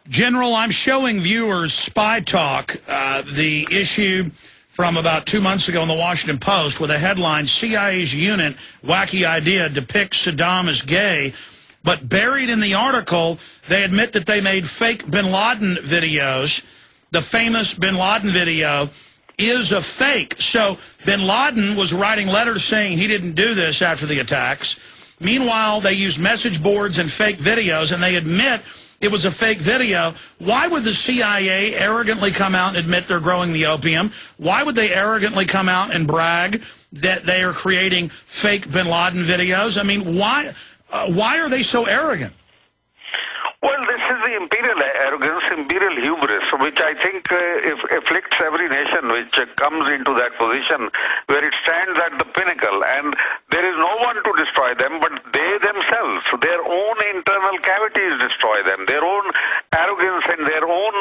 General, I'm showing viewers Spy Talk, the issue from about 2 months ago in the Washington Post with a headline, CIA's unit, wacky idea, depicts Saddam as gay. But buried in the article, they admit that they made fake bin Laden videos. The famous bin Laden video is a fake. So bin Laden was writing letters saying he didn't do this after the attacks. Meanwhile, they use message boards and fake videos, and they admit it was a fake video. Why would the CIA arrogantly come out and admit they're growing the opium? Why would they arrogantly come out and brag that they are creating fake bin Laden videos? I mean, why are they so arrogant? Well, this is the imperial arrogance, imperial hubris, which I think afflicts every nation which comes into that position where it stands at the pinnacle, and there is no one to destroy them but they themselves. Their own internal cavities destroy them, their own arrogance and their own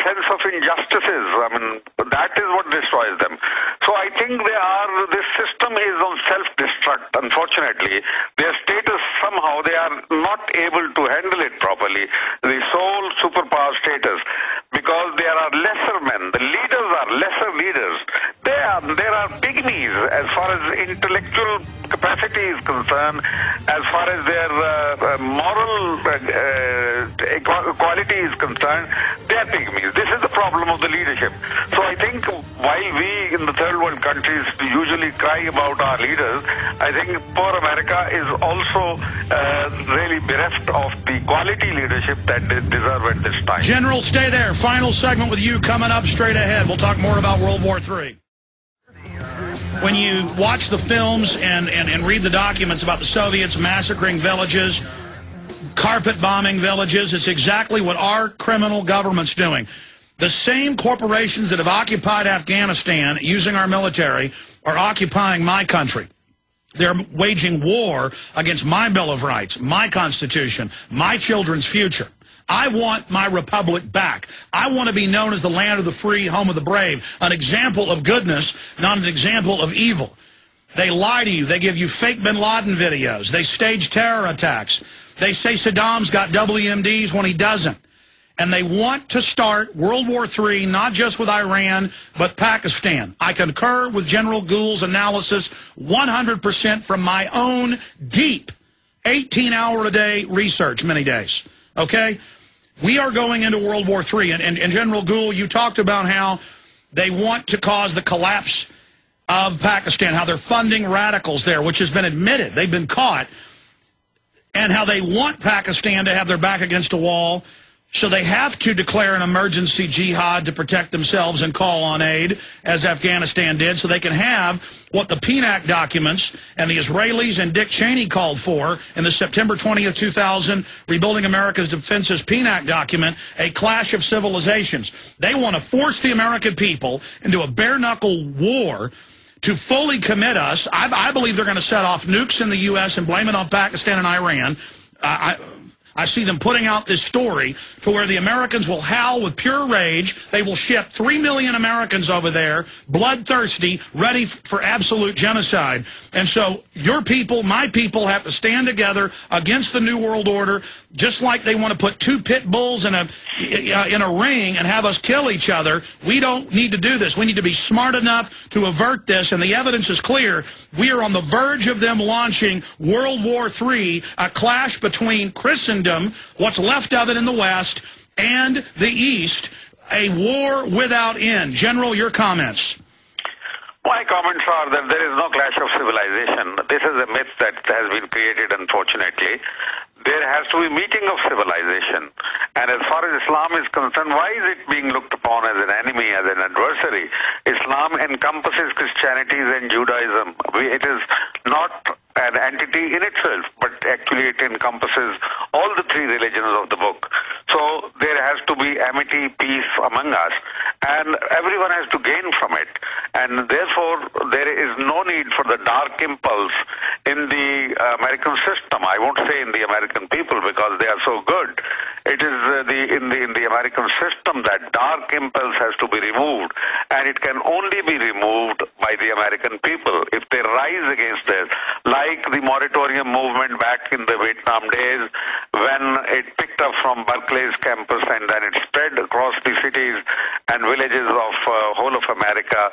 sense of injustices. I mean, that is what destroys them. So I think this system is on self-destruct, unfortunately. Their status, somehow, they are not able to handle it properly, the sole superpower status, because there are lesser men. The leaders are lesser leaders. There are pygmies as far as intellectual capacity is concerned, as far as their moral equality is concerned. They are pygmies. This is the problem of the leadership. So I think while we in the third world countries usually cry about our leaders, I think poor America is also really bereft of the quality leadership that they deserve at this time. General, stay there. Final segment with you coming up straight ahead. We'll talk more about World War III. When you watch the films and read the documents about the Soviets massacring villages, carpet bombing villages, it's exactly what our criminal government's doing. The same corporations that have occupied Afghanistan using our military are occupying my country. They're waging war against my Bill of Rights, my Constitution, my children's future. I want my republic back. I want to be known as the land of the free, home of the brave, an example of goodness, not an example of evil. They lie to you. They give you fake bin Laden videos. They stage terror attacks. They say Saddam's got WMDs when he doesn't. And they want to start World War III, not just with Iran, but Pakistan. I concur with General Gul's analysis 100% from my own deep 18-hour-a-day research many days. Okay? We are going into World War III. And General Gul, you talked about how they want to cause the collapse of Pakistan, how they're funding radicals there, which has been admitted. They've been caught. And how they want Pakistan to have their back against a wall. So they have to declare an emergency jihad to protect themselves and call on aid, as Afghanistan did, so they can have what the PNAC documents and the Israelis and Dick Cheney called for in the September 20th, 2000 Rebuilding America's Defenses PNAC document, a clash of civilizations. They want to force the American people into a bare-knuckle war to fully commit us. I believe they're going to set off nukes in the U.S. and blame it on Pakistan and Iran. I see them putting out this story to where the Americans will howl with pure rage. They will ship 3 million Americans over there, bloodthirsty, ready for absolute genocide. And so your people, my people, have to stand together against the New World Order, just like they want to put two pit bulls in a ring and have us kill each other. We don't need to do this. We need to be smart enough to avert this, and the evidence is clear. We are on the verge of them launching World War III, a clash between Christendom, what's left of it in the West, and the East, a war without end. General, your comments. My comments are that there is no clash of civilization. This is a myth that has been created, unfortunately. There has to be meeting of civilization. And as far as Islam is concerned, why is it being looked upon as an enemy, as an adversary? Islam encompasses Christianity and Judaism. It is not an entity in itself, but actually it encompasses all the three religions of the book. So there has to be amity, peace among us, and everyone has to gain from it. And therefore, there is no need for the dark impulse in the American system. I won't say in the American people because they are so good. It is in the American system that dark impulse has to be removed, and it can only be removed by the American people if they rise against it, like the moratorium movement back in the Vietnam days when it picked up from from Berkeley's campus, and then it spread across the cities and villages of whole of America.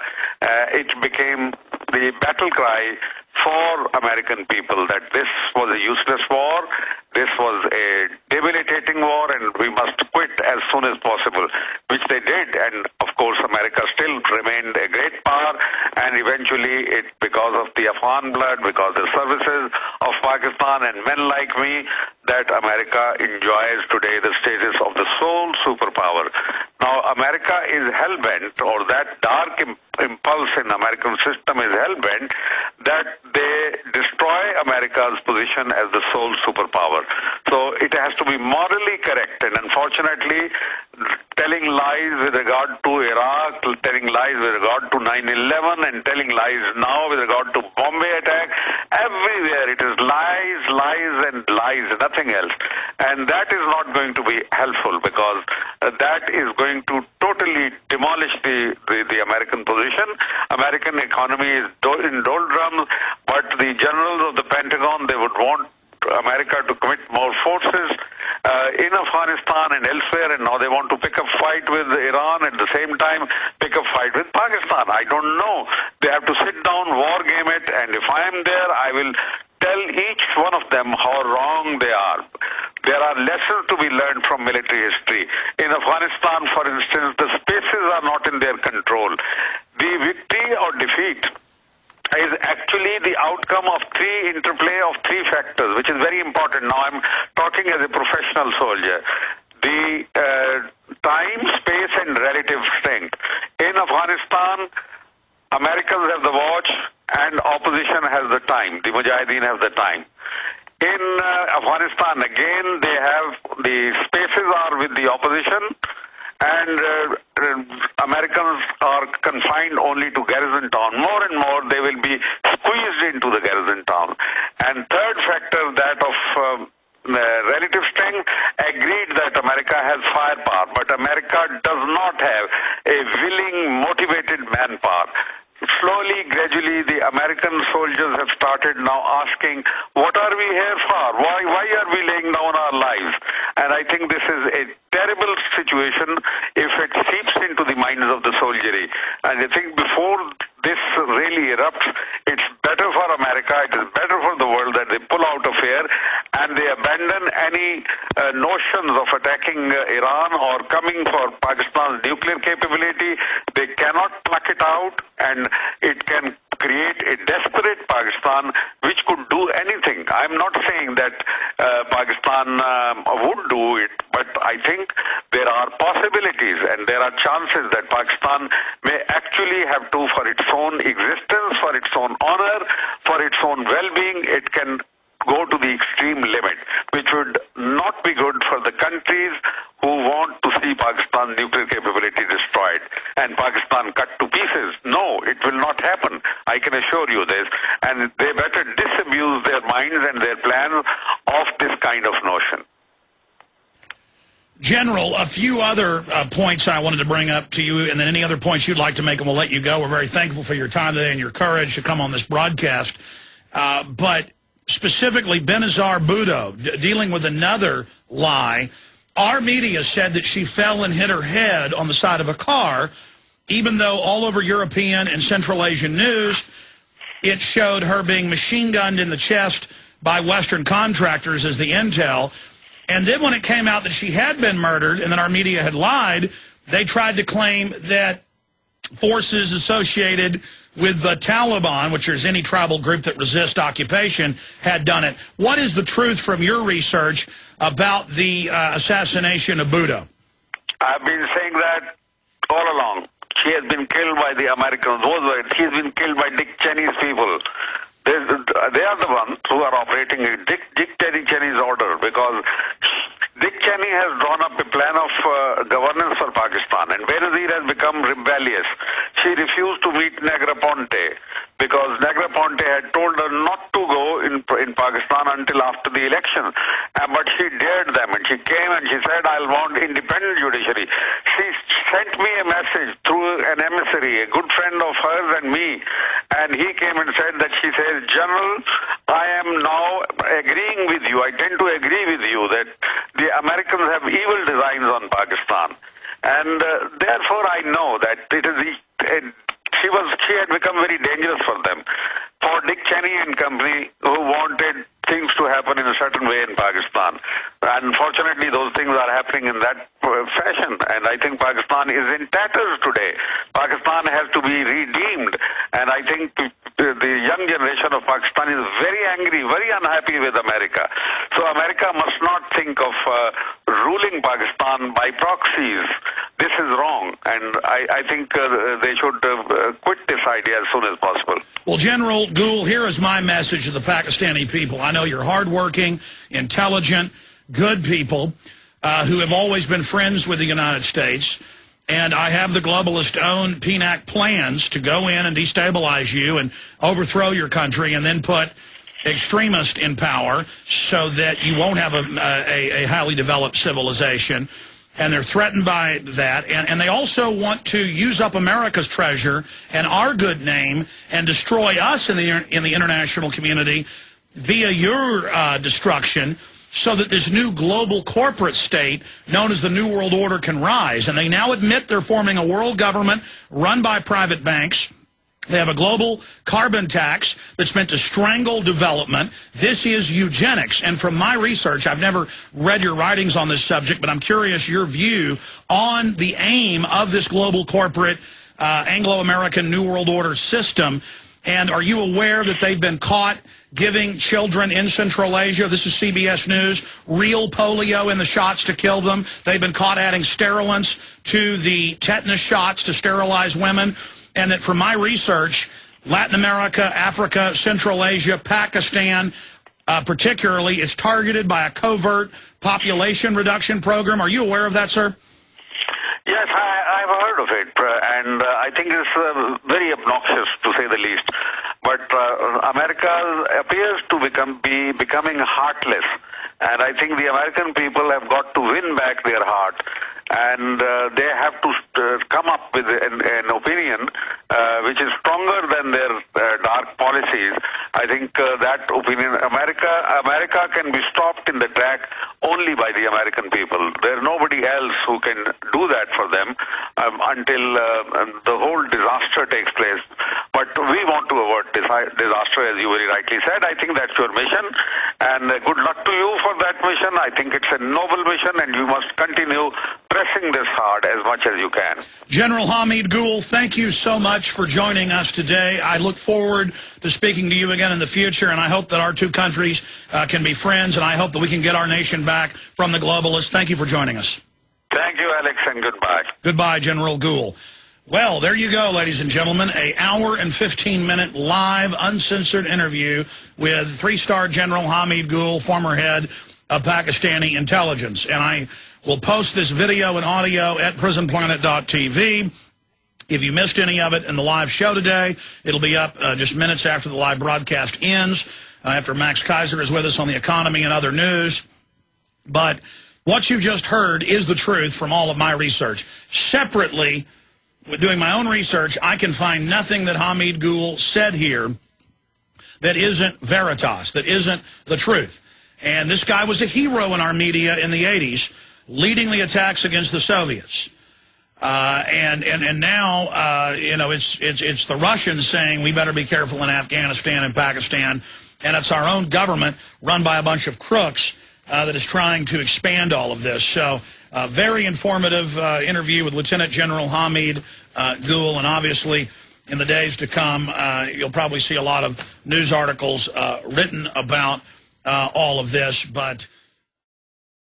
It became the battle cry for American people that this was a useless war, this was a debilitating war, and we must quit as soon as possible, which they did. And of course, America still remained a great power, and eventually because of the Afghan blood, because of the services of Pakistan and men like me, that America enjoys today the status of the sole superpower. Now, America is hell-bent, or that dark impulse in the American system is hell-bent, that they destroy America's position as the sole superpower. So it has to be morally correct, and unfortunately, telling lies with regard to Iraq, telling lies with regard to 9/11, and telling lies now with regard to Bombay attack, everywhere it is lies, lies, and lies, nothing else. And that is not going to be helpful, because that is going to totally demolish the American position. American economy is in doldrums, but the generals of the Pentagon, they would want America to commit more forces in Afghanistan and elsewhere, and now they want to pick up fight with Iran, at the same time pick up fight with Pakistan. I don't know. They have to sit down, war game it, and if I am there, I will tell each one of them how wrong they are. There are lessons to be learned from military history. In Afghanistan, for instance, the spaces are not in their control. The victory or defeat is actually the outcome of interplay of three factors, which is very important. Now I'm talking as a professional soldier. The time, space, and relative strength. In Afghanistan, Americans have the watch and opposition has the time. The Mujahideen have the time. In Afghanistan, again, they have the spaces are with the opposition, and Americans are confined only to garrison town. More and more, they will be squeezed into the garrison town. And third factor, that of relative strength, agreed that America has firepower, but America does not have a willing, motivated manpower. Slowly, gradually, the American soldiers have started now asking, what are we here for? Why are we laying down our lives? And I think this is a terrible situation if it seeps into the minds of the soldiery. And I think before this really erupts, it's better for America, it is better for the world that they pull out of here and they abandon any notions of attacking Iran or coming for Pakistan's nuclear capability. They cannot pluck it out, and it can create a desperate Pakistan which could do anything. I'm not saying that Pakistan would do it, but I think there are possibilities and there are chances that Pakistan may actually have to, for its own existence, for its own honor, for its own well-being, it can go to the extreme limit, which would not be good for the countries who want to see Pakistan's nuclear capability destroyed and Pakistan cut to pieces. No, it will not happen. I can assure you this. And they better disabuse their minds and their plans of this kind of notion. General, a few other points I wanted to bring up to you, and then any other points you'd like to make, and we'll let you go. We're very thankful for your time today and your courage to come on this broadcast. But specifically, Benazir Bhutto, dealing with another lie. Our media said that she fell and hit her head on the side of a car, even though all over European and Central Asian news, it showed her being machine gunned in the chest by Western contractors as the intel. And then when it came out that she had been murdered and that our media had lied, they tried to claim that forces associated with the Taliban, which is any tribal group that resists occupation, had done it. What is the truth from your research about the assassination of Bhutto? I've been saying that all along. She has been killed by the Americans. She has been killed by Dick Cheney's people. They are the ones who are operating a Dick Cheney's order, because Dick Cheney has drawn up a plan of governance for Pakistan, and Benazir has become rebellious. She refused to meet Negroponte. because Negroponte had told her not to go in Pakistan until after the election. But she dared them, and she came and she said, I'll want independent judiciary. She sent me a message through an emissary, a good friend of hers and me, and he came and said that she says, General, I am now agreeing with you. I tend to agree with you that the Americans have evil designs on Pakistan. And therefore I know that she had become very dangerous for them. For Dick Cheney and company, who wanted things to happen in a certain way in Pakistan. Unfortunately, those things are happening in that fashion, and I think Pakistan is in tatters today. Pakistan has to be redeemed, and I think the young generation of Pakistan is very angry, very unhappy with America. So America must not think of ruling Pakistan by proxies. This is wrong, and I think they should quit this idea as soon as possible. Well, General Gul, here is my message to the Pakistani people. I know you're hardworking, intelligent, good people who have always been friends with the United States. And I have the globalist-owned PNAC plans to go in and destabilize you and overthrow your country and then put extremists in power so that you won't have a highly developed civilization. And they're threatened by that. And they also want to use up America's treasure and our good name and destroy us in the international community via your destruction, so that this new global corporate state known as the New World Order can rise. And they now admit they're forming a world government run by private banks. They have a global carbon tax that's meant to strangle development. This is eugenics. And from my research, I've never read your writings on this subject, but I'm curious your view on the aim of this global corporate Anglo-American New World Order system. And are you aware that they've been caught giving children in Central Asia, this is CBS News, real polio in the shots to kill them? They've been caught adding sterilants to the tetanus shots to sterilize women. And that from my research, Latin America, Africa, Central Asia, Pakistan, particularly, is targeted by a covert population reduction program. Are you aware of that, sir? Yes, I've heard of it, and I think it's very obnoxious, to say the least. But America appears to be becoming heartless, and I think the American people have got to win back their heart, and they have to come up with an opinion which is stronger than their dark policies. I think that opinion, America can be stopped in the track only by the American people. There's nobody else who can do that for them until the whole disaster takes place. But we want to avert disaster, as you very rightly said. I think that's your mission, and good luck to you for that mission. I think it's a noble mission, and you must continue pressing this hard as much as you can. General Hamid Gul, thank you so much for joining us today. I look forward to speaking to you again in the future, and I hope that our two countries can be friends, and I hope that we can get our nation back from the globalists. Thank you for joining us. Thank you, Alex, and goodbye. Goodbye, General Gul. Well, there you go, ladies and gentlemen, an hour and 15-minute live, uncensored interview with three-star General Hamid Gul, former head of Pakistani intelligence. And I will post this video and audio at prisonplanet.tv. If you missed any of it in the live show today, it'll be up just minutes after the live broadcast ends, after Max Kaiser is with us on the economy and other news. But what you just heard is the truth from all of my research. Separately, with doing my own research, I can find nothing that Hamid Gul said here that isn't veritas, that isn't the truth. And this guy was a hero in our media in the 80s, leading the attacks against the Soviets. And now, you know, it's the Russians saying we better be careful in Afghanistan and Pakistan, and it's our own government run by a bunch of crooks that is trying to expand all of this. So, very informative interview with Lieutenant General Hamid Gul, and obviously in the days to come, you'll probably see a lot of news articles written about all of this, but